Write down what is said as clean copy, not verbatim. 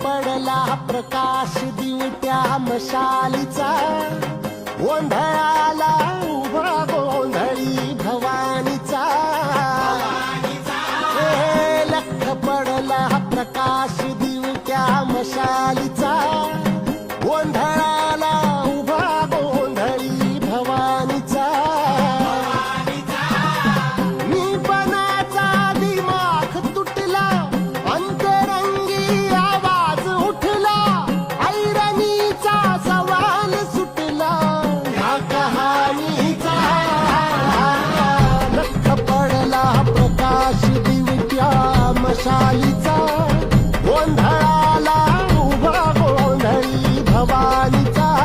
पडला प्रकाश दिवट्या मशालीचा, गोंधळाला उभा गोंधळी भवानीचा. लख पडला प्रकाश दिवट्या मशालीचा, गोंधळाला उभा गोंधळी भवानीचा. मी पणाचा दिमाग तुटला, अंतरंगी आवाज उठला, ऐरणीचा सवाल सुटला या कहाणीचा. लख पडला प्रकाश दिवट्या मशालीचा,